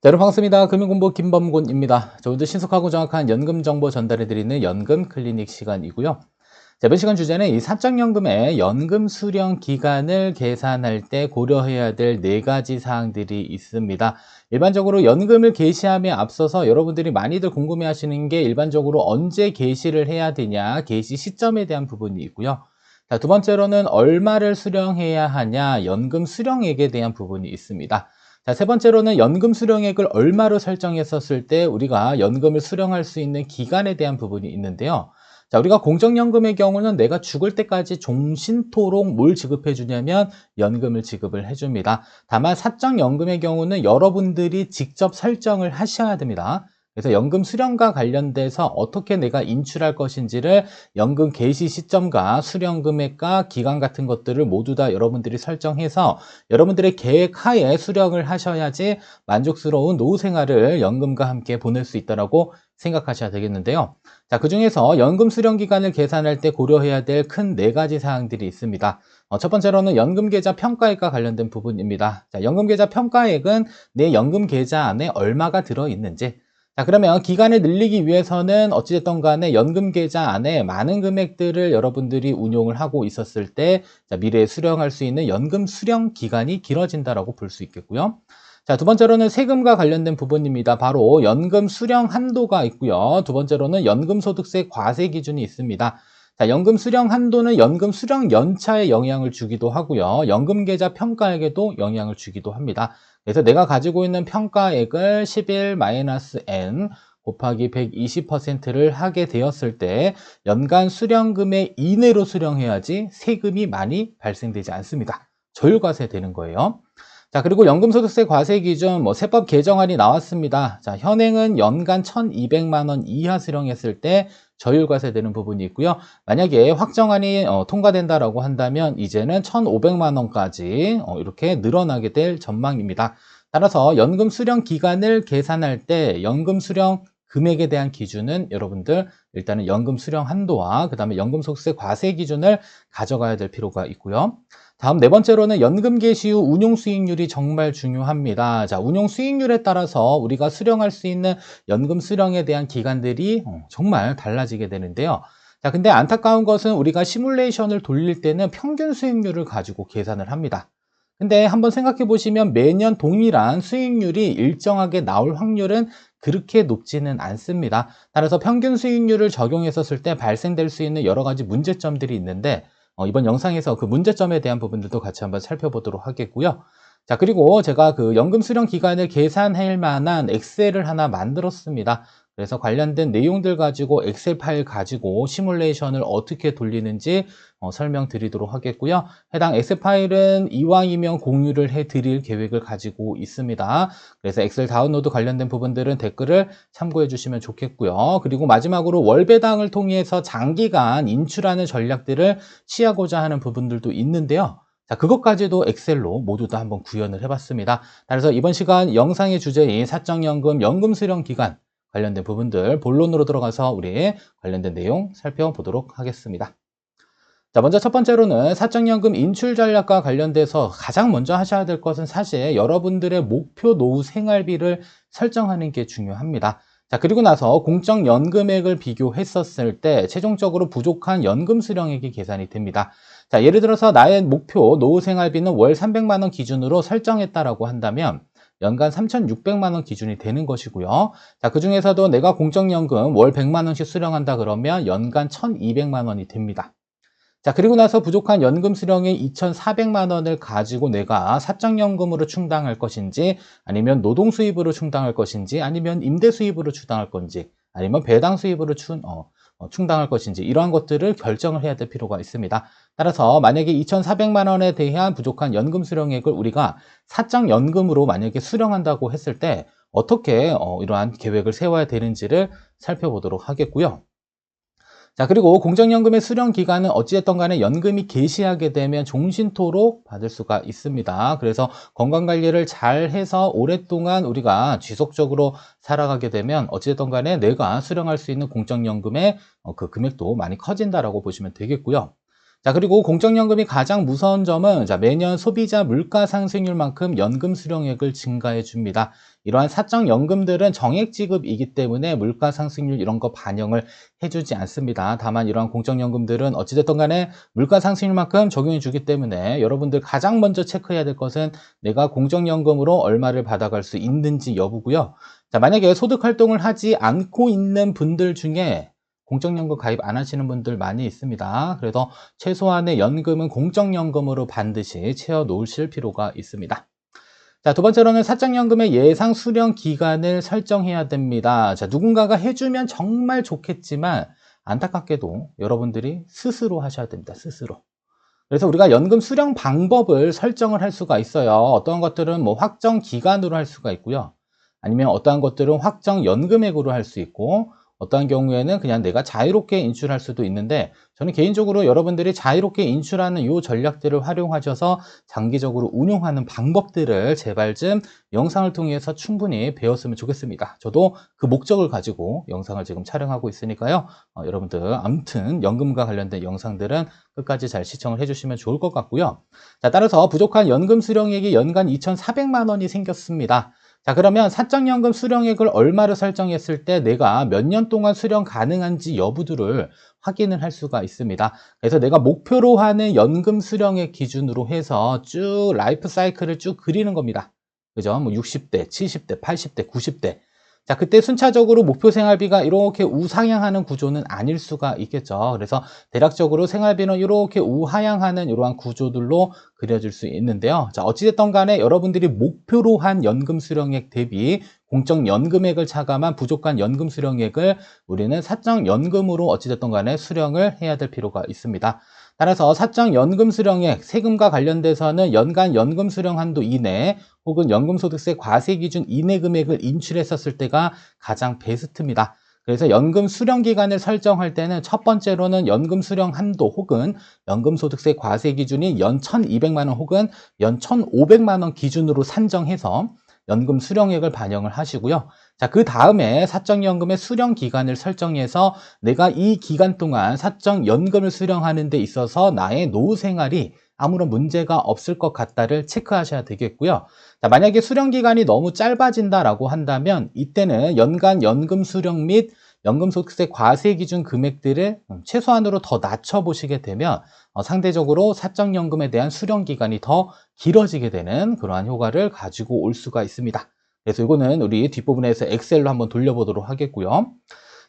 자, 여러분 반갑습니다. 금융공부 김범곤입니다. 자, 오늘도 신속하고 정확한 연금 정보 전달해드리는 연금 클리닉 시간이고요. 자, 이번 시간 주제는 이 사적연금의 연금 수령 기간을 계산할 때 고려해야 될 4가지 사항들이 있습니다. 일반적으로 연금을 개시함에 앞서서 여러분들이 많이들 궁금해하시는 게 일반적으로 언제 개시를 해야 되냐, 개시 시점에 대한 부분이 있고요. 자, 두 번째로는 얼마를 수령해야 하냐, 연금 수령액에 대한 부분이 있습니다. 자, 세 번째로는 연금 수령액을 얼마로 설정했었을 때 우리가 연금을 수령할 수 있는 기간에 대한 부분이 있는데요. 자, 우리가 공적연금의 경우는 내가 죽을 때까지 종신토록 뭘 지급해 주냐면 연금을 지급을 해줍니다. 다만 사적연금의 경우는 여러분들이 직접 설정을 하셔야 됩니다. 그래서 연금 수령과 관련돼서 어떻게 내가 인출할 것인지를 연금 개시 시점과 수령 금액과 기간 같은 것들을 모두 다 여러분들이 설정해서 여러분들의 계획 하에 수령을 하셔야지 만족스러운 노후 생활을 연금과 함께 보낼 수 있다고 생각하셔야 되겠는데요. 자, 그중에서 연금 수령 기간을 계산할 때 고려해야 될 큰 4가지 사항들이 있습니다. 첫 번째로는 연금계좌 평가액과 관련된 부분입니다. 자, 연금계좌 평가액은 내 연금계좌 안에 얼마가 들어있는지, 자, 그러면 기간을 늘리기 위해서는 어찌됐든 간에 연금계좌 안에 많은 금액들을 여러분들이 운용을 하고 있었을 때 미래에 수령할 수 있는 연금 수령 기간이 길어진다고 볼 수 있겠고요. 자, 두 번째로는 세금과 관련된 부분입니다. 바로 연금 수령 한도가 있고요. 두 번째로는 연금소득세 과세 기준이 있습니다. 자, 연금 수령 한도는 연금 수령 연차에 영향을 주기도 하고요. 연금계좌 평가액에도 영향을 주기도 합니다. 그래서 내가 가지고 있는 평가액을 11-n 곱하기 120%를 하게 되었을 때 연간 수령금액 이내로 수령해야지 세금이 많이 발생되지 않습니다. 저율과세 되는 거예요. 자, 그리고 연금소득세 과세 기준 세법 개정안이 나왔습니다. 자, 현행은 연간 1,200만 원 이하 수령했을 때 저율과세 되는 부분이 있고요. 만약에 확정안이 통과된다라고 한다면 이제는 1,500만 원까지 이렇게 늘어나게 될 전망입니다. 따라서 연금 수령 기간을 계산할 때 연금 수령 금액에 대한 기준은 여러분들 일단은 연금 수령 한도와 그 다음에 연금소득세 과세 기준을 가져가야 될 필요가 있고요. 다음 4번째로는 연금 개시 후 운용 수익률이 정말 중요합니다. 자, 운용 수익률에 따라서 우리가 수령할 수 있는 연금 수령에 대한 기간들이 정말 달라지게 되는데요. 자, 근데 안타까운 것은 우리가 시뮬레이션을 돌릴 때는 평균 수익률을 가지고 계산을 합니다. 근데 한번 생각해 보시면 매년 동일한 수익률이 일정하게 나올 확률은 그렇게 높지는 않습니다. 따라서 평균 수익률을 적용했었을 때 발생될 수 있는 여러 가지 문제점들이 있는데 이번 영상에서 그 문제점에 대한 부분들도 같이 한번 살펴보도록 하겠고요. 자, 그리고 제가 그 연금 수령 기간을 계산할 만한 엑셀을 하나 만들었습니다. 그래서 관련된 내용들 가지고 엑셀 파일 가지고 시뮬레이션을 어떻게 돌리는지 설명드리도록 하겠고요. 해당 엑셀 파일은 이왕이면 공유를 해드릴 계획을 가지고 있습니다. 그래서 엑셀 다운로드 관련된 부분들은 댓글을 참고해 주시면 좋겠고요. 그리고 마지막으로 월배당을 통해서 장기간 인출하는 전략들을 취하고자 하는 부분들도 있는데요. 자, 그것까지도 엑셀로 모두 다 한번 구현을 해봤습니다. 따라서 이번 시간 영상의 주제인 사적연금 연금 수령 기간 관련된 부분들 본론으로 들어가서 우리 관련된 내용 살펴보도록 하겠습니다. 자, 먼저 첫 번째로는 사적연금 인출 전략과 관련돼서 가장 먼저 하셔야 될 것은 사실 여러분들의 목표 노후 생활비를 설정하는 게 중요합니다. 자, 그리고 나서 공적연금액을 비교했었을 때 최종적으로 부족한 연금 수령액이 계산이 됩니다. 자, 예를 들어서 나의 목표 노후 생활비는 월 300만 원 기준으로 설정했다라고 한다면 연간 3,600만 원 기준이 되는 것이고요. 자, 그중에서도 내가 공적연금 월 100만 원씩 수령한다 그러면 연간 1,200만 원이 됩니다. 자, 그리고 나서 부족한 연금 수령의 2,400만 원을 가지고 내가 사적연금으로 충당할 것인지 아니면 노동 수입으로 충당할 것인지 아니면 임대 수입으로 충당할 건지 아니면 배당 수입으로 충당할 것인지 이러한 것들을 결정을 해야 될 필요가 있습니다. 따라서 만약에 2,400만 원에 대한 부족한 연금 수령액을 우리가 사적연금으로 만약에 수령한다고 했을 때 어떻게 이러한 계획을 세워야 되는지를 살펴보도록 하겠고요. 자, 그리고 공적연금의 수령 기간은 어찌됐든 간에 연금이 개시하게 되면 종신토록 받을 수가 있습니다. 그래서 건강관리를 잘 해서 오랫동안 우리가 지속적으로 살아가게 되면 어찌됐든 간에 내가 수령할 수 있는 공적연금의 그 금액도 많이 커진다라고 보시면 되겠고요. 자, 그리고 공적연금이 가장 무서운 점은 자, 매년 소비자 물가 상승률만큼 연금 수령액을 증가해 줍니다. 이러한 사적연금들은 정액 지급이기 때문에 물가 상승률 이런 거 반영을 해주지 않습니다. 다만 이러한 공적연금들은 어찌됐든 간에 물가 상승률만큼 적용해 주기 때문에 여러분들 가장 먼저 체크해야 될 것은 내가 공적연금으로 얼마를 받아갈 수 있는지 여부고요. 자, 만약에 소득 활동을 하지 않고 있는 분들 중에 공적연금 가입 안 하시는 분들 많이 있습니다. 그래서 최소한의 연금은 공적연금으로 반드시 채워 놓으실 필요가 있습니다. 자, 두 번째로는 사적연금의 예상 수령 기간을 설정해야 됩니다. 자, 누군가가 해주면 정말 좋겠지만 안타깝게도 여러분들이 스스로 하셔야 됩니다. 스스로. 그래서 우리가 연금 수령 방법을 설정을 할 수가 있어요. 어떤 것들은 뭐 확정 기간으로 할 수가 있고요. 아니면 어떠한 것들은 확정 연금액으로 할 수 있고, 어떠한 경우에는 그냥 내가 자유롭게 인출할 수도 있는데, 저는 개인적으로 여러분들이 자유롭게 인출하는 이 전략들을 활용하셔서 장기적으로 운용하는 방법들을 제발 좀 영상을 통해서 충분히 배웠으면 좋겠습니다. 저도 그 목적을 가지고 영상을 지금 촬영하고 있으니까요. 여러분들 아무튼 연금과 관련된 영상들은 끝까지 잘 시청을 해주시면 좋을 것 같고요. 자, 따라서 부족한 연금 수령액이 연간 2,400만 원이 생겼습니다. 자, 그러면 사적연금 수령액을 얼마로 설정했을 때 내가 몇 년 동안 수령 가능한지 여부들을 확인을 할 수가 있습니다. 그래서 내가 목표로 하는 연금 수령액 기준으로 해서 쭉 라이프 사이클을 쭉 그리는 겁니다. 그죠? 뭐 60대, 70대, 80대, 90대. 자, 그때 순차적으로 목표 생활비가 이렇게 우상향하는 구조는 아닐 수가 있겠죠. 그래서 대략적으로 생활비는 이렇게 우하향하는 이러한 구조들로 그려질 수 있는데요. 자, 어찌됐든 간에 여러분들이 목표로 한 연금 수령액 대비 공적 연금액을 차감한 부족한 연금 수령액을 우리는 사적 연금으로 어찌됐든 간에 수령을 해야 될 필요가 있습니다. 따라서 사적 연금 수령액, 세금과 관련돼서는 연간 연금 수령 한도 이내 혹은 연금소득세 과세 기준 이내 금액을 인출했었을 때가 가장 베스트입니다. 그래서 연금 수령 기간을 설정할 때는 첫 번째로는 연금 수령 한도 혹은 연금소득세 과세 기준이 연 1,200만 원 혹은 연 1,500만 원 기준으로 산정해서 연금 수령액을 반영을 하시고요. 자, 그 다음에 사적연금의 수령 기간을 설정해서 내가 이 기간 동안 사적연금을 수령하는 데 있어서 나의 노후 생활이 아무런 문제가 없을 것 같다를 체크하셔야 되겠고요. 자, 만약에 수령 기간이 너무 짧아진다라고 한다면 이때는 연간 연금 수령 및 연금소득세 과세 기준 금액들을 최소한으로 더 낮춰보시게 되면 상대적으로 사적연금에 대한 수령 기간이 더 길어지게 되는 그러한 효과를 가지고 올 수가 있습니다. 그래서 이거는 우리 뒷부분에서 엑셀로 한번 돌려보도록 하겠고요.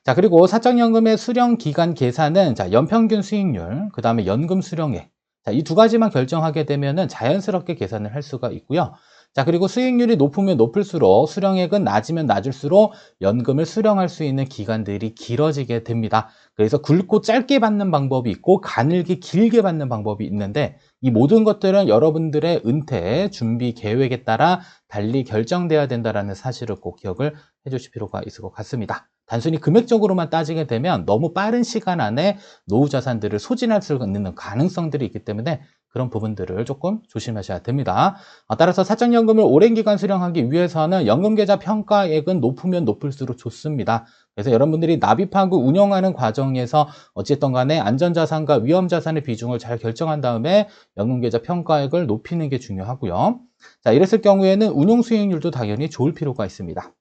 자, 그리고 사적연금의 수령 기간 계산은 자, 연평균 수익률, 그 다음에 연금 수령액. 자, 이 두 가지만 결정하게 되면은 자연스럽게 계산을 할 수가 있고요. 자, 그리고 수익률이 높으면 높을수록 수령액은 낮으면 낮을수록 연금을 수령할 수 있는 기간들이 길어지게 됩니다. 그래서 굵고 짧게 받는 방법이 있고 가늘게 길게 받는 방법이 있는데 이 모든 것들은 여러분들의 은퇴 준비 계획에 따라 달리 결정돼야 된다는 사실을 꼭 기억을 해주실 필요가 있을 것 같습니다. 단순히 금액적으로만 따지게 되면 너무 빠른 시간 안에 노후 자산들을 소진할 수 있는 가능성들이 있기 때문에 그런 부분들을 조금 조심하셔야 됩니다. 따라서 사적연금을 오랜 기간 수령하기 위해서는 연금계좌 평가액은 높으면 높을수록 좋습니다. 그래서 여러분들이 납입하고 운영하는 과정에서 어쨌든 간에 안전자산과 위험자산의 비중을 잘 결정한 다음에 연금계좌 평가액을 높이는 게 중요하고요. 자, 이랬을 경우에는 운용 수익률도 당연히 좋을 필요가 있습니다.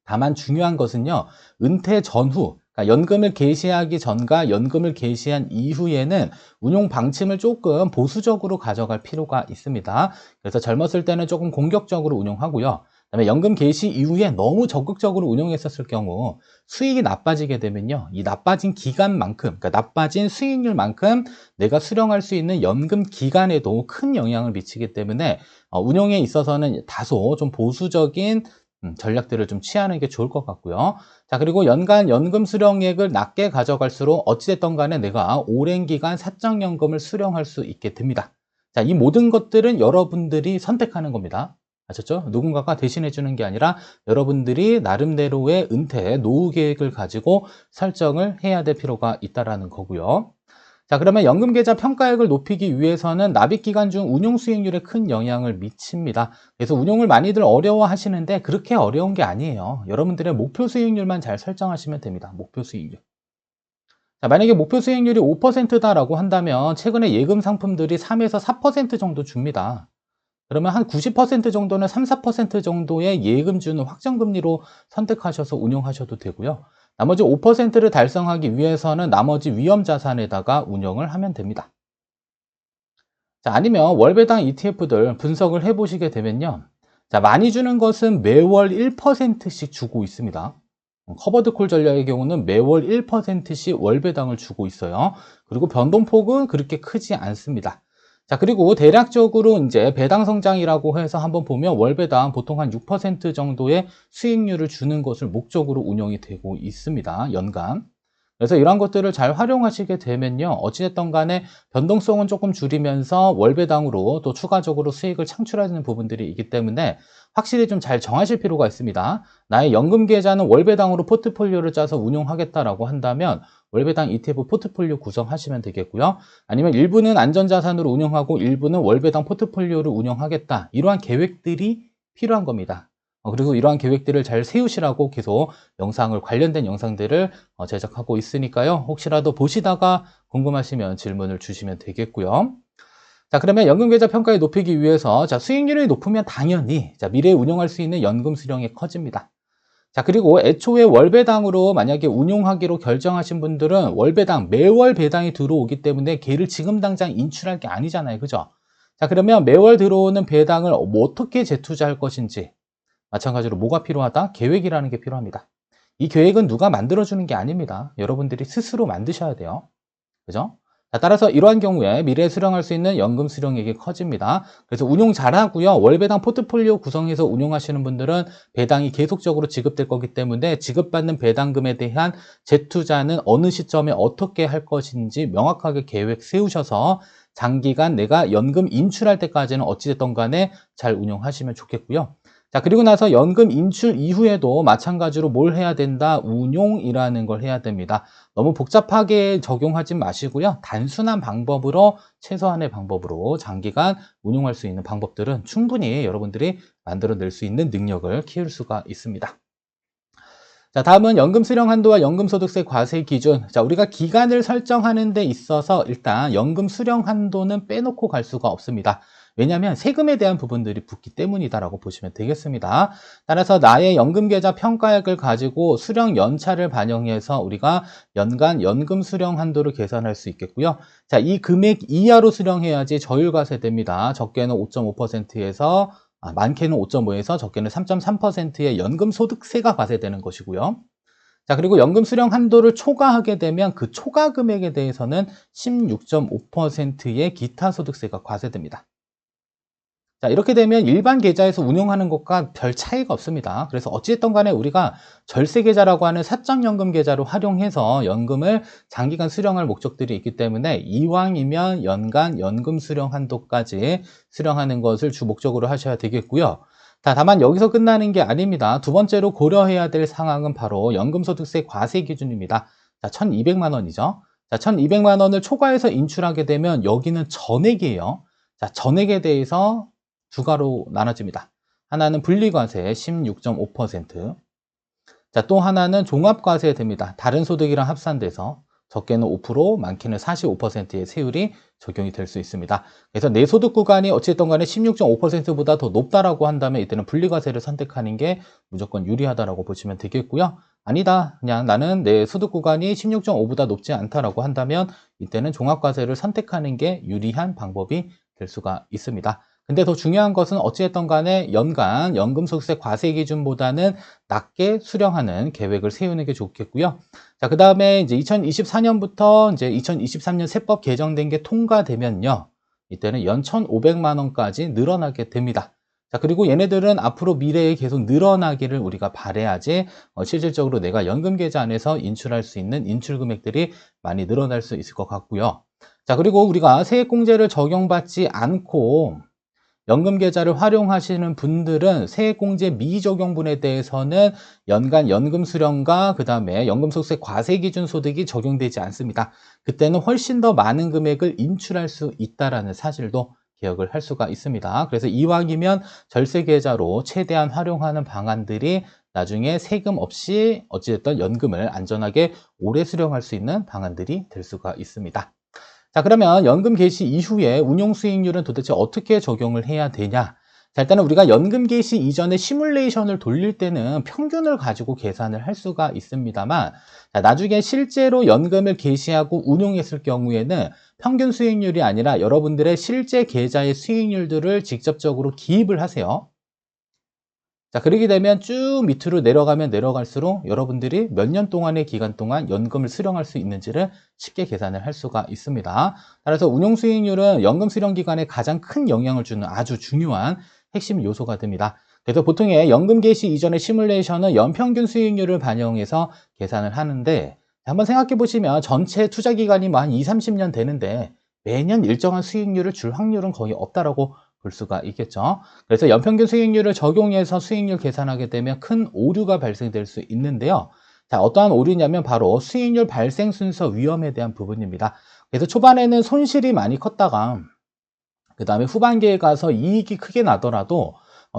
다만 중요한 것은요, 은퇴 전후, 그러니까 연금을 개시하기 전과 연금을 개시한 이후에는 운용 방침을 조금 보수적으로 가져갈 필요가 있습니다. 그래서 젊었을 때는 조금 공격적으로 운용하고요. 그다음에 연금 개시 이후에 너무 적극적으로 운용했었을 경우 수익이 나빠지게 되면요, 이 나빠진 기간만큼, 그러니까 나빠진 수익률만큼 내가 수령할 수 있는 연금 기간에도 큰 영향을 미치기 때문에 운용에 있어서는 다소 좀 보수적인 전략들을 좀 취하는 게 좋을 것 같고요. 자, 그리고 연간 연금 수령액을 낮게 가져갈수록 어찌됐든 간에 내가 오랜 기간 사적연금을 수령할 수 있게 됩니다. 자, 이 모든 것들은 여러분들이 선택하는 겁니다. 아셨죠? 누군가가 대신해 주는 게 아니라 여러분들이 나름대로의 은퇴, 노후 계획을 가지고 설정을 해야 될 필요가 있다는 거고요. 자, 그러면 연금계좌 평가액을 높이기 위해서는 납입기간 중 운용 수익률에 큰 영향을 미칩니다. 그래서 운용을 많이들 어려워 하시는데 그렇게 어려운 게 아니에요. 여러분들의 목표 수익률만 잘 설정하시면 됩니다. 목표 수익률. 자, 만약에 목표 수익률이 5%다라고 한다면 최근에 예금 상품들이 3에서 4% 정도 줍니다. 그러면 한 90% 정도는 3, 4% 정도의 예금 주는 확정금리로 선택하셔서 운용하셔도 되고요. 나머지 5%를 달성하기 위해서는 나머지 위험 자산에다가 운용을 하면 됩니다. 자, 아니면 월배당 ETF들 분석을 해보시게 되면요. 자, 많이 주는 것은 매월 1%씩 주고 있습니다. 커버드콜 전략의 경우는 매월 1%씩 월배당을 주고 있어요. 그리고 변동폭은 그렇게 크지 않습니다. 자, 그리고 대략적으로 이제 배당 성장이라고 해서 한번 보면 월배당 보통 한 6% 정도의 수익률을 주는 것을 목적으로 운영이 되고 있습니다. 연간. 그래서 이런 것들을 잘 활용하시게 되면요. 어찌됐든 간에 변동성은 조금 줄이면서 월배당으로 또 추가적으로 수익을 창출하는 부분들이 있기 때문에 확실히 좀 잘 정하실 필요가 있습니다. 나의 연금 계좌는 월배당으로 포트폴리오를 짜서 운용하겠다라고 한다면 월배당 ETF 포트폴리오 구성하시면 되겠고요. 아니면 일부는 안전자산으로 운영하고 일부는 월배당 포트폴리오를 운영하겠다. 이러한 계획들이 필요한 겁니다. 그리고 이러한 계획들을 잘 세우시라고 계속 관련된 영상들을 제작하고 있으니까요. 혹시라도 보시다가 궁금하시면 질문을 주시면 되겠고요. 자, 그러면 연금계좌 평가를 높이기 위해서 자, 수익률이 높으면 당연히 미래에 운용할 수 있는 연금 수령이 커집니다. 자, 그리고 애초에 월배당으로 만약에 운용하기로 결정하신 분들은 월배당, 매월 배당이 들어오기 때문에 걔를 지금 당장 인출할 게 아니잖아요. 그죠? 자, 그러면 매월 들어오는 배당을 어떻게 재투자할 것인지 마찬가지로 뭐가 필요하다? 계획이라는 게 필요합니다. 이 계획은 누가 만들어주는 게 아닙니다. 여러분들이 스스로 만드셔야 돼요. 그죠? 자, 따라서 이러한 경우에 미래에 수령할 수 있는 연금 수령액이 커집니다. 그래서 운용 잘하고요. 월배당 포트폴리오 구성해서 운용하시는 분들은 배당이 계속적으로 지급될 거기 때문에 지급받는 배당금에 대한 재투자는 어느 시점에 어떻게 할 것인지 명확하게 계획 세우셔서 장기간 내가 연금 인출할 때까지는 어찌됐든 간에 잘 운용하시면 좋겠고요. 자, 그리고 나서 연금 인출 이후에도 마찬가지로 뭘 해야 된다? 운용이라는 걸 해야 됩니다. 너무 복잡하게 적용하지 마시고요. 단순한 방법으로, 최소한의 방법으로 장기간 운용할 수 있는 방법들은 충분히 여러분들이 만들어낼 수 있는 능력을 키울 수가 있습니다. 자, 다음은 연금 수령 한도와 연금소득세 과세 기준. 자, 우리가 기간을 설정하는 데 있어서 일단 연금 수령 한도는 빼놓고 갈 수가 없습니다. 왜냐하면 세금에 대한 부분들이 붙기 때문이다라고 보시면 되겠습니다. 따라서 나의 연금계좌 평가액을 가지고 수령 연차를 반영해서 우리가 연간 연금 수령 한도를 계산할 수 있겠고요. 자, 이 금액 이하로 수령해야지 저율과세됩니다. 적게는 5.5%에서 많게는 5.5에서 적게는 3.3%의 연금소득세가 과세되는 것이고요. 자, 그리고 연금 수령 한도를 초과하게 되면 그 초과 금액에 대해서는 16.5%의 기타 소득세가 과세됩니다. 자, 이렇게 되면 일반 계좌에서 운용하는 것과 별 차이가 없습니다. 그래서 어찌됐든 간에 우리가 절세 계좌라고 하는 사적연금 계좌를 활용해서 연금을 장기간 수령할 목적들이 있기 때문에 이왕이면 연간 연금 수령 한도까지 수령하는 것을 주 목적으로 하셔야 되겠고요. 다만 여기서 끝나는 게 아닙니다. 두 번째로 고려해야 될 상황은 바로 연금소득세 과세 기준입니다. 자, 1,200만 원이죠. 자, 1,200만 원을 초과해서 인출하게 되면 여기는 전액이에요. 자, 전액에 대해서 두 가로 나눠집니다. 하나는 분리과세 16.5%. 자, 또 하나는 종합과세 됩니다. 다른 소득이랑 합산돼서 적게는 5%, 많게는 45%의 세율이 적용이 될 수 있습니다. 그래서 내 소득 구간이 어찌됐든 간에 16.5%보다 더 높다라고 한다면 이때는 분리과세를 선택하는 게 무조건 유리하다라고 보시면 되겠고요. 아니다, 그냥 나는 내 소득 구간이 16.5보다 높지 않다라고 한다면 이때는 종합과세를 선택하는 게 유리한 방법이 될 수가 있습니다. 근데 더 중요한 것은 어찌됐든 간에 연간 연금소득세 과세 기준보다는 낮게 수령하는 계획을 세우는 게 좋겠고요. 자, 그 다음에 이제 2024년부터 이제 2023년 세법 개정된 게 통과되면요. 이때는 연 1,500만 원까지 늘어나게 됩니다. 자, 그리고 얘네들은 앞으로 미래에 계속 늘어나기를 우리가 바라야지 실질적으로 내가 연금 계좌 안에서 인출할 수 있는 인출 금액들이 많이 늘어날 수 있을 것 같고요. 자, 그리고 우리가 세액공제를 적용받지 않고 연금 계좌를 활용하시는 분들은 세액공제 미적용분에 대해서는 연간 연금 수령과 그 다음에 연금소득세 과세 기준 소득이 적용되지 않습니다. 그때는 훨씬 더 많은 금액을 인출할 수 있다는 사실도 기억을 할 수가 있습니다. 그래서 이왕이면 절세 계좌로 최대한 활용하는 방안들이 나중에 세금 없이 어찌됐든 연금을 안전하게 오래 수령할 수 있는 방안들이 될 수가 있습니다. 자, 그러면 연금 개시 이후에 운용 수익률은 도대체 어떻게 적용을 해야 되냐? 자, 일단은 우리가 연금 개시 이전에 시뮬레이션을 돌릴 때는 평균을 가지고 계산을 할 수가 있습니다만, 자, 나중에 실제로 연금을 개시하고 운용했을 경우에는 평균 수익률이 아니라 여러분들의 실제 계좌의 수익률들을 직접적으로 기입을 하세요. 자, 그렇게 되면 쭉 밑으로 내려가면 내려갈수록 여러분들이 몇 년 동안의 기간 동안 연금을 수령할 수 있는지를 쉽게 계산을 할 수가 있습니다. 따라서 운용 수익률은 연금 수령 기간에 가장 큰 영향을 주는 아주 중요한 핵심 요소가 됩니다. 그래서 보통의 연금 개시 이전의 시뮬레이션은 연평균 수익률을 반영해서 계산을 하는데, 한번 생각해 보시면 전체 투자 기간이 한 2, 30년 되는데 매년 일정한 수익률을 줄 확률은 거의 없다라고 볼 수가 있겠죠. 그래서 연평균 수익률을 적용해서 수익률 계산하게 되면 큰 오류가 발생될 수 있는데요. 자, 어떠한 오류냐면 바로 수익률 발생 순서 위험에 대한 부분입니다. 그래서 초반에는 손실이 많이 컸다가 그 다음에 후반기에 가서 이익이 크게 나더라도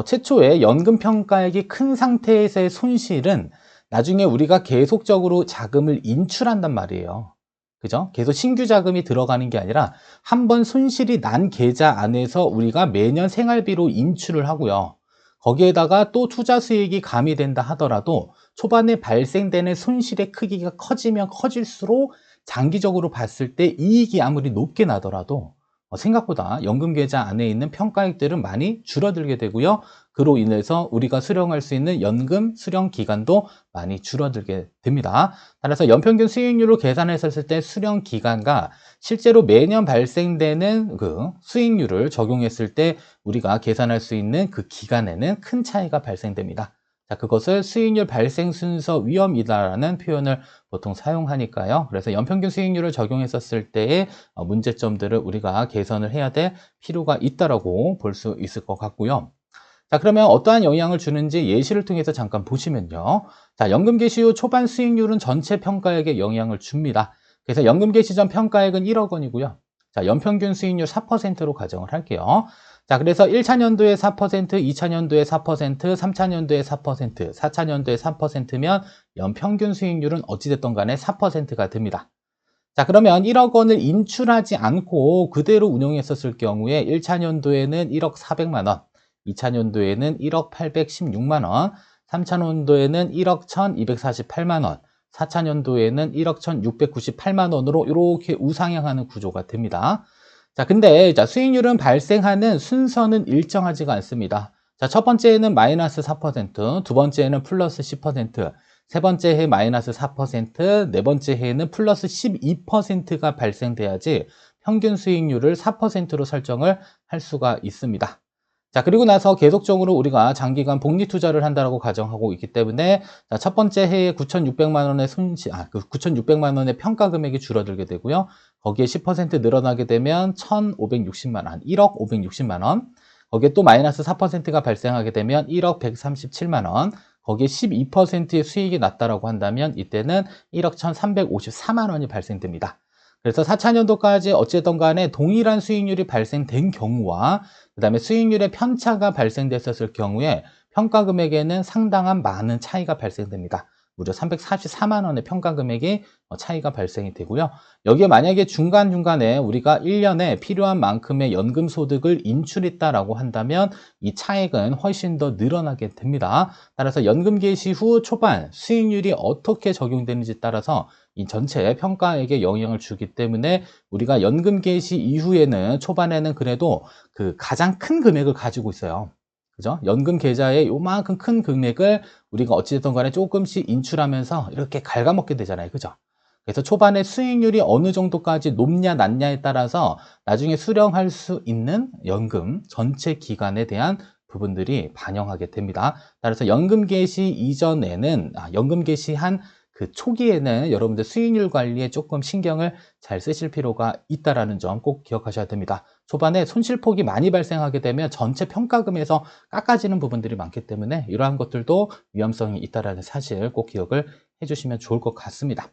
최초에 연금 평가액이 큰 상태에서의 손실은 나중에 우리가 계속적으로 자금을 인출한단 말이에요. 그죠? 계속 신규 자금이 들어가는 게 아니라 한 번 손실이 난 계좌 안에서 우리가 매년 생활비로 인출을 하고요. 거기에다가 또 투자 수익이 가미된다 하더라도 초반에 발생되는 손실의 크기가 커지면 커질수록 장기적으로 봤을 때 이익이 아무리 높게 나더라도 생각보다 연금 계좌 안에 있는 평가액들은 많이 줄어들게 되고요. 그로 인해서 우리가 수령할 수 있는 연금 수령 기간도 많이 줄어들게 됩니다. 따라서 연평균 수익률로 계산했을 때 수령 기간과 실제로 매년 발생되는 그 수익률을 적용했을 때 우리가 계산할 수 있는 그 기간에는 큰 차이가 발생됩니다. 자, 그것을 수익률 발생 순서 위험이다라는 표현을 보통 사용하니까요. 그래서 연평균 수익률을 적용했었을 때의 문제점들을 우리가 개선을 해야 될 필요가 있다라고 볼 수 있을 것 같고요. 자, 그러면 어떠한 영향을 주는지 예시를 통해서 잠깐 보시면요. 자, 연금 개시 후 초반 수익률은 전체 평가액에 영향을 줍니다. 그래서 연금 개시 전 평가액은 1억 원이고요. 자, 연평균 수익률 4%로 가정을 할게요. 자, 그래서 1차 년도에 4%, 2차 년도에 4%, 3차 년도에 4%, 4차 년도에 3%면 연평균 수익률은 어찌됐든 간에 4%가 됩니다. 자, 그러면 1억 원을 인출하지 않고 그대로 운용했었을 경우에 1차 년도에는 1억 400만 원, 2차 년도에는 1억 816만 원, 3차 년도에는 1억 1248만 원, 4차 년도에는 1억 1698만 원으로 이렇게 우상향하는 구조가 됩니다. 자, 근데 수익률은 발생하는 순서는 일정하지가 않습니다. 자, 첫 번째에는 마이너스 4%, 두 번째에는 플러스 10%, 세 번째 해 마이너스 4%, 네 번째 해에는 플러스 12%가 발생돼야지 평균 수익률을 4%로 설정을 할 수가 있습니다. 자, 그리고 나서 계속적으로 우리가 장기간 복리 투자를 한다고 가정하고 있기 때문에 자, 첫 번째 해에 9,600만 원의 손실, 9,600만 원의 평가 금액이 줄어들게 되고요. 거기에 10% 늘어나게 되면 1,560만 원, 1억 560만 원. 거기에 또 마이너스 4%가 발생하게 되면 1억 137만 원. 거기에 12%의 수익이 났다라고 한다면 이때는 1억 1,354만 원이 발생됩니다. 그래서 4차 년도까지 어쨌든 간에 동일한 수익률이 발생된 경우와 그 다음에 수익률의 편차가 발생됐었을 경우에 평가 금액에는 상당한 많은 차이가 발생됩니다. 무려 344만 원의 평가 금액이 차이가 발생이 되고요. 여기에 만약에 중간중간에 우리가 1년에 필요한 만큼의 연금 소득을 인출했다라고 한다면 이 차액은 훨씬 더 늘어나게 됩니다. 따라서 연금 개시 후 초반 수익률이 어떻게 적용되는지 따라서 이 전체 평가액에 영향을 주기 때문에 우리가 연금 개시 이후에는 초반에는 그래도 그 가장 큰 금액을 가지고 있어요. 그죠? 연금 계좌에 요만큼 큰 금액을 우리가 어찌됐든 간에 조금씩 인출하면서 이렇게 갉아먹게 되잖아요. 그죠? 그래서 초반에 수익률이 어느 정도까지 높냐 낮냐에 따라서 나중에 수령할 수 있는 연금 전체 기간에 대한 부분들이 반영하게 됩니다. 따라서 연금 개시 이전에는 연금 개시한 그 초기에는 여러분들 수익률 관리에 조금 신경을 잘 쓰실 필요가 있다는 점 꼭 기억하셔야 됩니다. 초반에 손실폭이 많이 발생하게 되면 전체 평가금에서 깎아지는 부분들이 많기 때문에 이러한 것들도 위험성이 있다는 사실 꼭 기억을 해주시면 좋을 것 같습니다.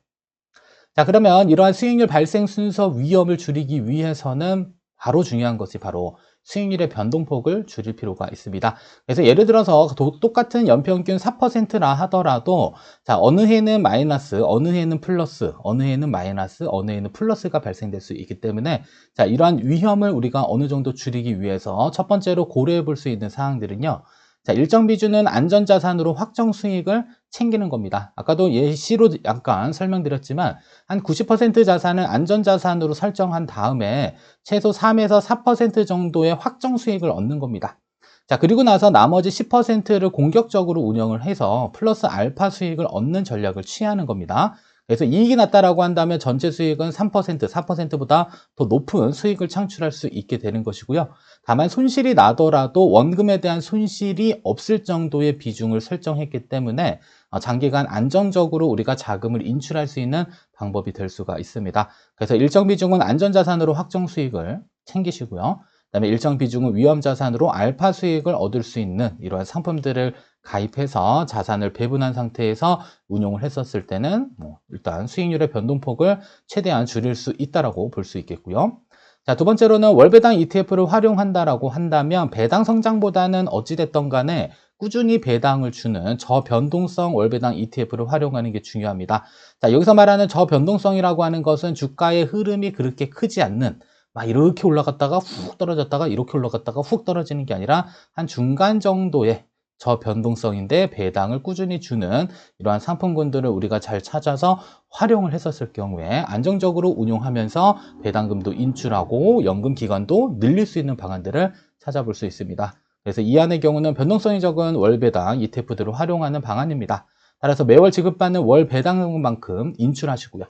자, 그러면 이러한 수익률 발생 순서 위험을 줄이기 위해서는 바로 중요한 것이 바로 수익률의 변동폭을 줄일 필요가 있습니다. 그래서 예를 들어서 똑같은 연평균 4%라 하더라도 자, 어느 해는 마이너스, 어느 해는 플러스, 어느 해는 마이너스, 어느 해는 플러스가 발생될 수 있기 때문에 자, 이러한 위험을 우리가 어느 정도 줄이기 위해서 첫 번째로 고려해 볼 수 있는 사항들은요. 자, 일정 비중은 안전자산으로 확정 수익을 챙기는 겁니다. 아까도 예시로 약간 설명드렸지만 한 90% 자산은 안전자산으로 설정한 다음에 최소 3에서 4% 정도의 확정 수익을 얻는 겁니다. 자, 그리고 나서 나머지 10%를 공격적으로 운영을 해서 플러스 알파 수익을 얻는 전략을 취하는 겁니다. 그래서 이익이 났다라고 한다면 전체 수익은 3%, 4%보다 더 높은 수익을 창출할 수 있게 되는 것이고요. 다만 손실이 나더라도 원금에 대한 손실이 없을 정도의 비중을 설정했기 때문에 장기간 안정적으로 우리가 자금을 인출할 수 있는 방법이 될 수가 있습니다. 그래서 일정 비중은 안전자산으로 확정 수익을 챙기시고요. 그다음에 일정 비중은 위험자산으로 알파 수익을 얻을 수 있는 이러한 상품들을 가입해서 자산을 배분한 상태에서 운용을 했었을 때는 일단 수익률의 변동폭을 최대한 줄일 수 있다라고 볼 수 있겠고요. 자, 두 번째로는 월배당 ETF를 활용한다라고 한다면 배당 성장보다는 어찌됐든 간에 꾸준히 배당을 주는 저변동성 월배당 ETF를 활용하는 게 중요합니다. 자, 여기서 말하는 저변동성이라고 하는 것은 주가의 흐름이 그렇게 크지 않는 막 이렇게 올라갔다가 훅 떨어졌다가 이렇게 올라갔다가 훅 떨어지는 게 아니라 한 중간 정도의 저변동성인데 배당을 꾸준히 주는 이러한 상품군들을 우리가 잘 찾아서 활용을 했었을 경우에 안정적으로 운용하면서 배당금도 인출하고 연금 기간도 늘릴 수 있는 방안들을 찾아볼 수 있습니다. 그래서 이 안의 경우는 변동성이 적은 월배당 ETF들을 활용하는 방안입니다. 따라서 매월 지급받는 월 배당금만큼 인출하시고요.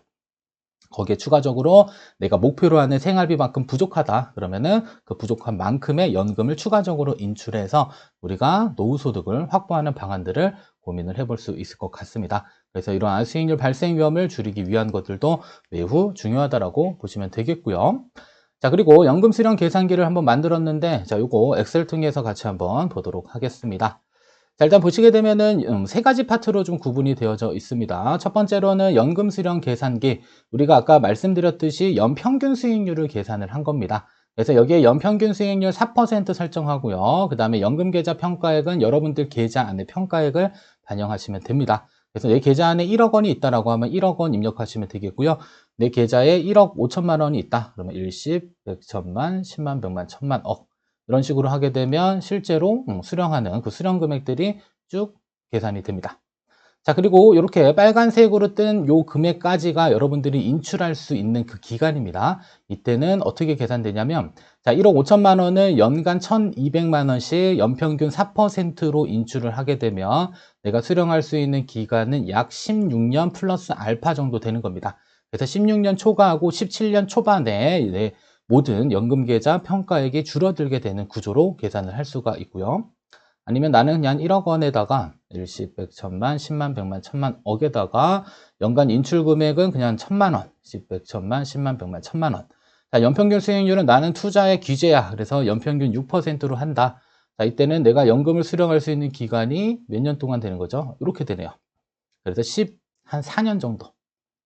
거기에 추가적으로 내가 목표로 하는 생활비만큼 부족하다 그러면은 그 부족한 만큼의 연금을 추가적으로 인출해서 우리가 노후소득을 확보하는 방안들을 고민을 해볼 수 있을 것 같습니다. 그래서 이러한 수익률 발생 위험을 줄이기 위한 것들도 매우 중요하다라고 보시면 되겠고요. 자, 그리고 연금 수령 계산기를 한번 만들었는데 자, 요거 엑셀 통해서 같이 한번 보도록 하겠습니다. 자, 일단 보시게 되면은 세 가지 파트로 좀 구분이 되어져 있습니다. 첫 번째로는 연금 수령 계산기, 우리가 아까 말씀드렸듯이 연평균 수익률을 계산을 한 겁니다. 그래서 여기에 연평균 수익률 4% 설정하고요. 그 다음에 연금계좌 평가액은 여러분들 계좌 안에 평가액을 반영하시면 됩니다. 그래서 내 계좌 안에 1억 원이 있다라고 하면 1억 원 입력하시면 되겠고요. 내 계좌에 1억 5천만 원이 있다. 그러면 일십, 백천만, 10만, 100만, 1000만, 억. 이런 식으로 하게 되면 실제로 수령하는 그 수령 금액들이 쭉 계산이 됩니다. 자, 그리고 이렇게 빨간색으로 뜬 요 금액까지가 여러분들이 인출할 수 있는 그 기간입니다. 이때는 어떻게 계산되냐면 자, 1억 5천만 원을 연간 1,200만 원씩 연평균 4%로 인출을 하게 되면 내가 수령할 수 있는 기간은 약 16년 플러스 알파 정도 되는 겁니다. 그래서 16년 초과하고 17년 초반에 모든 연금계좌 평가액이 줄어들게 되는 구조로 계산을 할 수가 있고요. 아니면 나는 그냥 1억 원에다가 일십, 백천만, 10만, 100만, 1000만, 억에다가 연간 인출 금액은 그냥 1000만 원, 10, 100천만, 10만, 100만, 1000만 원. 자, 연평균 수익률은 나는 투자의 규제야. 그래서 연평균 6%로 한다. 자, 이때는 내가 연금을 수령할 수 있는 기간이 몇 년 동안 되는 거죠? 이렇게 되네요. 그래서 한 4년 정도.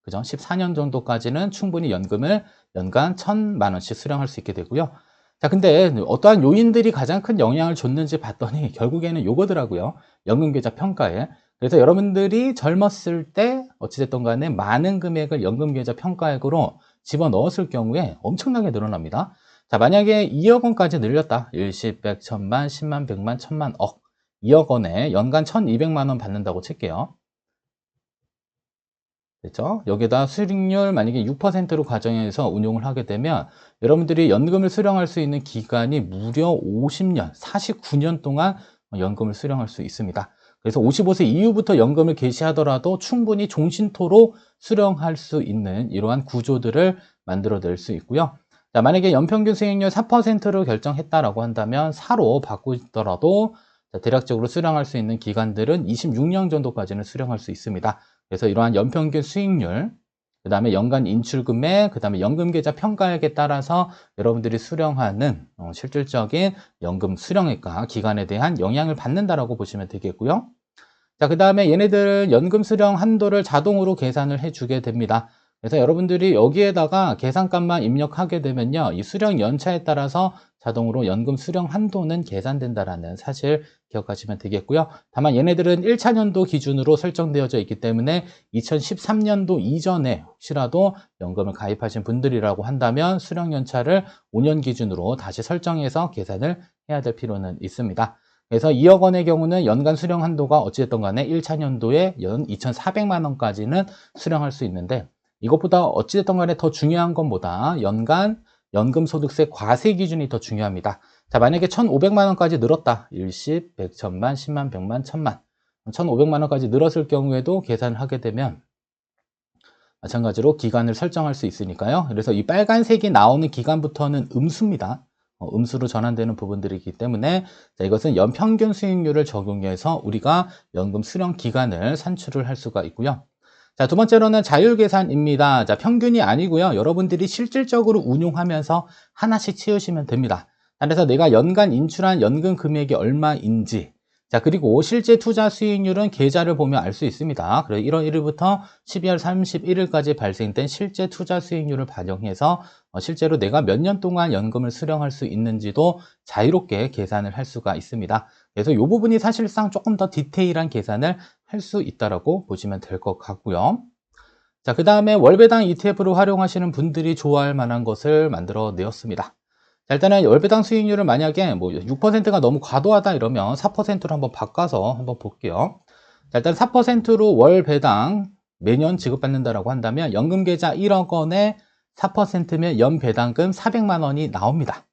그죠? 14년 정도까지는 충분히 연금을 연간 1000만 원씩 수령할 수 있게 되고요. 자, 근데 어떠한 요인들이 가장 큰 영향을 줬는지 봤더니 결국에는 요거더라고요. 연금계좌 평가에. 그래서 여러분들이 젊었을 때 어찌됐든 간에 많은 금액을 연금계좌 평가액으로 집어넣었을 경우에 엄청나게 늘어납니다. 자, 만약에 2억 원까지 늘렸다. 일십, 백, 천만, 10만, 100만, 1000만, 억. 2억 원에 연간 1200만 원 받는다고 칠게요. 그렇죠? 여기다 수익률 만약에 6%로 가정해서 운용을 하게 되면 여러분들이 연금을 수령할 수 있는 기간이 무려 50년, 49년 동안 연금을 수령할 수 있습니다. 그래서 55세 이후부터 연금을 개시하더라도 충분히 종신토로 수령할 수 있는 이러한 구조들을 만들어낼 수 있고요. 자, 만약에 연평균 수익률 4%로 결정했다라고 한다면 4로 바꾸더라도 대략적으로 수령할 수 있는 기간들은 26년 정도까지는 수령할 수 있습니다. 그래서 이러한 연평균 수익률, 그 다음에 연간 인출금액, 그 다음에 연금계좌 평가액에 따라서 여러분들이 수령하는 실질적인 연금 수령액과 기간에 대한 영향을 받는다라고 보시면 되겠고요. 자, 그 다음에 얘네들은 연금 수령 한도를 자동으로 계산을 해주게 됩니다. 그래서 여러분들이 여기에다가 계산값만 입력하게 되면요, 이 수령 연차에 따라서 자동으로 연금 수령 한도는 계산된다라는 사실 기억하시면 되겠고요. 다만 얘네들은 1차 년도 기준으로 설정되어져 있기 때문에 2013년도 이전에 혹시라도 연금을 가입하신 분들이라고 한다면 수령 연차를 5년 기준으로 다시 설정해서 계산을 해야 될 필요는 있습니다. 그래서 2억 원의 경우는 연간 수령 한도가 어찌됐든 간에 1차 년도에 연 2,400만 원까지는 수령할 수 있는데, 이것보다 어찌됐든 간에 더 중요한 건 뭐다? 연간 연금소득세 과세 기준이 더 중요합니다. 자, 만약에 1,500만 원까지 늘었다. 일십, 백, 천만, 10만, 100만, 1000만. 1,500만 원까지 늘었을 경우에도 계산을 하게 되면 마찬가지로 기간을 설정할 수 있으니까요. 그래서 이 빨간색이 나오는 기간부터는 음수입니다. 음수로 전환되는 부분들이기 때문에, 자, 이것은 연평균 수익률을 적용해서 우리가 연금 수령 기간을 산출을 할 수가 있고요. 자, 두 번째로는 자율계산입니다. 자, 평균이 아니고요. 여러분들이 실질적으로 운용하면서 하나씩 채우시면 됩니다. 그래서 내가 연간 인출한 연금 금액이 얼마인지, 자, 그리고 실제 투자 수익률은 계좌를 보면 알 수 있습니다. 그래서 1월 1일부터 12월 31일까지 발생된 실제 투자 수익률을 반영해서 실제로 내가 몇 년 동안 연금을 수령할 수 있는지도 자유롭게 계산을 할 수가 있습니다. 그래서 이 부분이 사실상 조금 더 디테일한 계산을 할 수 있다라고 보시면 될 것 같고요. 자, 그 다음에 월배당 ETF를 활용하시는 분들이 좋아할 만한 것을 만들어 내었습니다. 자, 일단은 월배당 수익률을 만약에 뭐 6%가 너무 과도하다 이러면 4%로 한번 바꿔서 한번 볼게요. 자, 일단 4%로 월배당 매년 지급받는다라고 한다면 연금계좌 1억 원에 4%면 연배당금 400만 원이 나옵니다.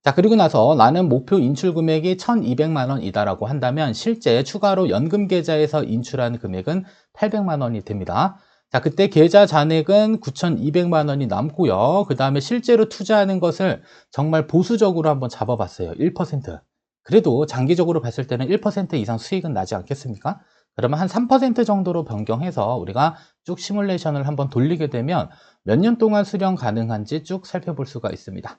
자, 그리고 나서 나는 목표 인출 금액이 1,200만 원이다라고 한다면 실제 추가로 연금 계좌에서 인출한 금액은 800만 원이 됩니다. 자, 그때 계좌 잔액은 9,200만 원이 남고요. 그 다음에 실제로 투자하는 것을 정말 보수적으로 한번 잡아봤어요. 1%. 그래도 장기적으로 봤을 때는 1% 이상 수익은 나지 않겠습니까? 그러면 한 3% 정도로 변경해서 우리가 쭉 시뮬레이션을 한번 돌리게 되면 몇 년 동안 수령 가능한지 쭉 살펴볼 수가 있습니다.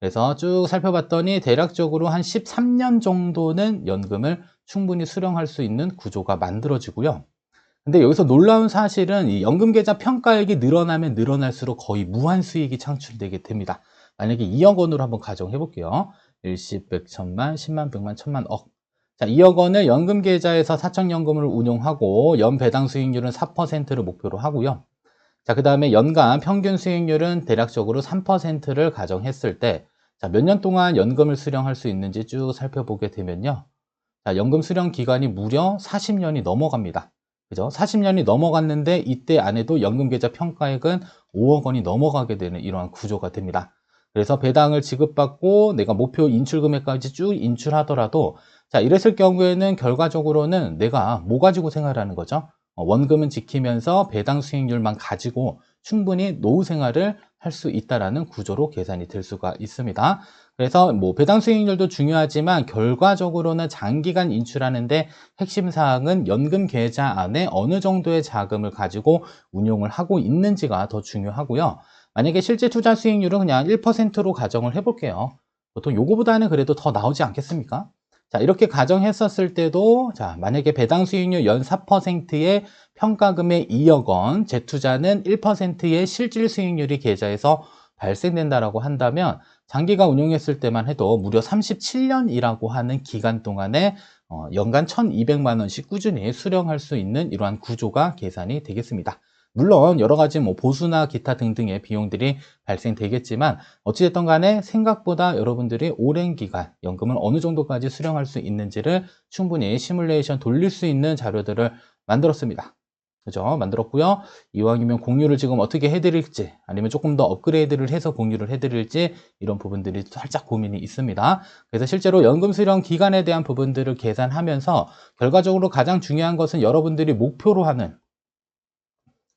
그래서 쭉 살펴봤더니 대략적으로 한 13년 정도는 연금을 충분히 수령할 수 있는 구조가 만들어지고요. 근데 여기서 놀라운 사실은 이 연금계좌 평가액이 늘어나면 늘어날수록 거의 무한 수익이 창출되게 됩니다. 만약에 2억 원으로 한번 가정해 볼게요. 일십, 백, 천만, 10만, 100만, 1000만, 억. 자, 2억 원을 연금계좌에서 사적연금을 운용하고 연배당 수익률은 4%를 목표로 하고요. 자, 그 다음에 연간 평균 수익률은 대략적으로 3%를 가정했을 때, 자, 몇 년 동안 연금을 수령할 수 있는지 쭉 살펴보게 되면요. 자, 연금 수령 기간이 무려 40년이 넘어갑니다. 그죠? 40년이 넘어갔는데 이때 안에도 연금계좌 평가액은 5억 원이 넘어가게 되는 이러한 구조가 됩니다. 그래서 배당을 지급받고 내가 목표 인출 금액까지 쭉 인출하더라도, 자, 이랬을 경우에는 결과적으로는 내가 뭐 가지고 생활하는 거죠? 원금은 지키면서 배당 수익률만 가지고 충분히 노후 생활을 할 수 있다라는 구조로 계산이 될 수가 있습니다. 그래서 뭐 배당 수익률도 중요하지만 결과적으로는 장기간 인출하는데 핵심 사항은 연금 계좌 안에 어느 정도의 자금을 가지고 운용을 하고 있는지가 더 중요하고요. 만약에 실제 투자 수익률은 그냥 1%로 가정을 해볼게요. 보통 요거보다는 그래도 더 나오지 않겠습니까? 자, 이렇게 가정했었을 때도, 자, 만약에 배당 수익률 연 4%의 평가금의 2억 원, 재투자는 1%의 실질 수익률이 계좌에서 발생된다라고 한다면 장기간 운용했을 때만 해도 무려 37년이라고 하는 기간 동안에 연간 1,200만 원씩 꾸준히 수령할 수 있는 이러한 구조가 계산이 되겠습니다. 물론 여러 가지 뭐 보수나 기타 등등의 비용들이 발생되겠지만 어찌됐든 간에 생각보다 여러분들이 오랜 기간 연금을 어느 정도까지 수령할 수 있는지를 충분히 시뮬레이션 돌릴 수 있는 자료들을 만들었습니다. 그죠? 만들었고요. 이왕이면 공유를 지금 어떻게 해드릴지 아니면 조금 더 업그레이드를 해서 공유를 해드릴지 이런 부분들이 살짝 고민이 있습니다. 그래서 실제로 연금 수령 기간에 대한 부분들을 계산하면서 결과적으로 가장 중요한 것은 여러분들이 목표로 하는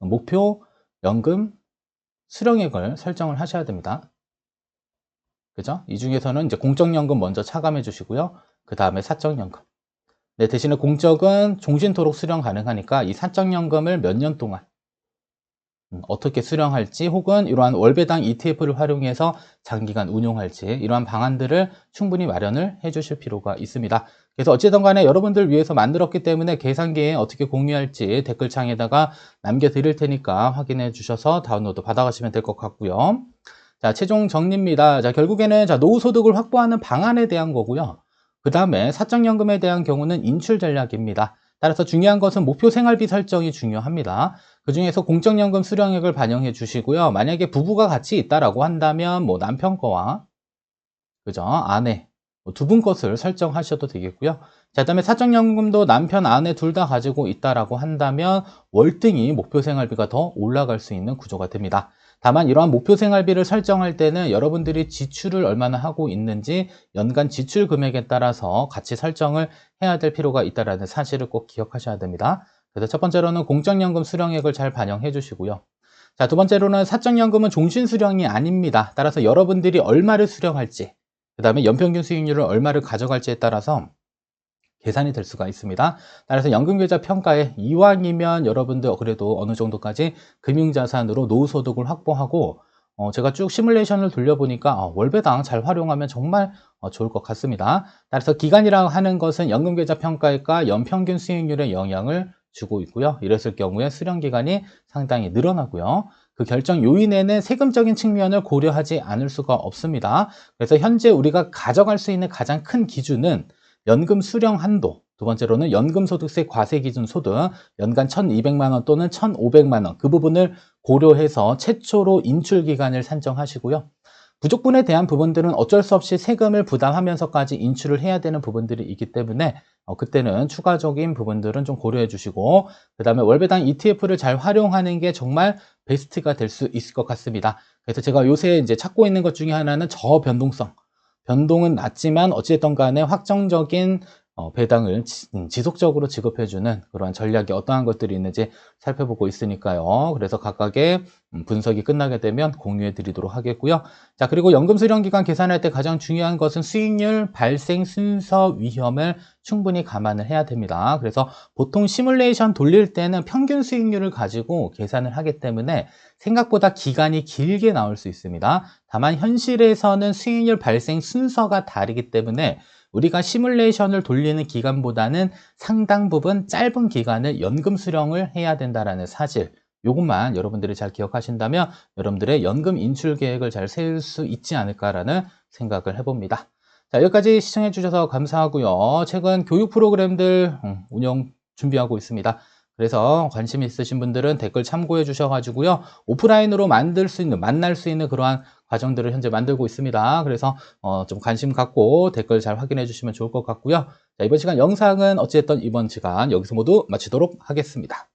목표 연금 수령액을 설정을 하셔야 됩니다. 그죠? 이 중에서는 이제 공적연금 먼저 차감해 주시고요. 그 다음에 사적연금. 네, 대신에 공적은 종신토록 수령 가능하니까 이 사적연금을 몇 년 동안 어떻게 수령할지 혹은 이러한 월배당 ETF를 활용해서 장기간 운용할지 이러한 방안들을 충분히 마련을 해 주실 필요가 있습니다. 그래서 어찌든 간에 여러분들 위해서 만들었기 때문에 계산기에 어떻게 공유할지 댓글창에다가 남겨드릴 테니까 확인해 주셔서 다운로드 받아가시면 될 것 같고요. 자, 최종 정리입니다. 자, 결국에는 노후소득을 확보하는 방안에 대한 거고요. 그 다음에 사적연금에 대한 경우는 인출 전략입니다. 따라서 중요한 것은 목표 생활비 설정이 중요합니다. 그 중에서 공적연금 수령액을 반영해 주시고요. 만약에 부부가 같이 있다라고 한다면 뭐 남편 거와 그죠? 아내 두 분 것을 설정하셔도 되겠고요. 자, 그다음에 사적연금도 남편, 아내 둘 다 가지고 있다라고 한다면 월등히 목표 생활비가 더 올라갈 수 있는 구조가 됩니다. 다만 이러한 목표 생활비를 설정할 때는 여러분들이 지출을 얼마나 하고 있는지 연간 지출 금액에 따라서 같이 설정을 해야 될 필요가 있다는 사실을 꼭 기억하셔야 됩니다. 그래서 첫 번째로는 공적연금 수령액을 잘 반영해 주시고요. 자, 두 번째로는 사적연금은 종신수령이 아닙니다. 따라서 여러분들이 얼마를 수령할지, 그 다음에 연평균 수익률을 얼마를 가져갈지에 따라서 계산이 될 수가 있습니다. 따라서 연금계좌 평가에 이왕이면 여러분들 그래도 어느 정도까지 금융자산으로 노후소득을 확보하고 제가 쭉 시뮬레이션을 돌려보니까 월배당 잘 활용하면 정말 좋을 것 같습니다. 따라서 기간이라고 하는 것은 연금계좌 평가액과 연평균 수익률에 영향을 주고 있고요. 이랬을 경우에 수령기간이 상당히 늘어나고요. 그 결정 요인에는 세금적인 측면을 고려하지 않을 수가 없습니다. 그래서 현재 우리가 가져갈 수 있는 가장 큰 기준은 연금 수령 한도, 두 번째로는 연금소득세 과세기준 소득, 연간 1,200만 원 또는 1,500만 원, 그 부분을 고려해서 최초로 인출기간을 산정하시고요. 부족분에 대한 부분들은 어쩔 수 없이 세금을 부담하면서까지 인출을 해야 되는 부분들이 있기 때문에 그때는 추가적인 부분들은 좀 고려해 주시고, 그 다음에 월배당 ETF를 잘 활용하는 게 정말 베스트가 될 수 있을 것 같습니다. 그래서 제가 요새 이제 찾고 있는 것 중에 하나는 저변동성. 변동은 낮지만 어찌됐든 간에 확정적인 배당을 지속적으로 지급해주는 그러한 전략이 어떠한 것들이 있는지 살펴보고 있으니까요. 그래서 각각의 분석이 끝나게 되면 공유해 드리도록 하겠고요. 자, 그리고 연금수령기간 계산할 때 가장 중요한 것은 수익률 발생 순서 위험을 충분히 감안을 해야 됩니다. 그래서 보통 시뮬레이션 돌릴 때는 평균 수익률을 가지고 계산을 하기 때문에 생각보다 기간이 길게 나올 수 있습니다. 다만 현실에서는 수익률 발생 순서가 다르기 때문에 우리가 시뮬레이션을 돌리는 기간보다는 상당 부분 짧은 기간을 연금 수령을 해야 된다는 사실, 이것만 여러분들이 잘 기억하신다면 여러분들의 연금 인출 계획을 잘 세울 수 있지 않을까라는 생각을 해봅니다. 자, 여기까지 시청해 주셔서 감사하고요. 최근 교육 프로그램들 운영 준비하고 있습니다. 그래서 관심 있으신 분들은 댓글 참고해 주셔가지고요. 오프라인으로 만날 수 있는 그러한 과정들을 현재 만들고 있습니다. 그래서 좀 관심 갖고 댓글 잘 확인해 주시면 좋을 것 같고요. 자, 이번 시간 영상은 어찌됐든 이번 시간 여기서 모두 마치도록 하겠습니다.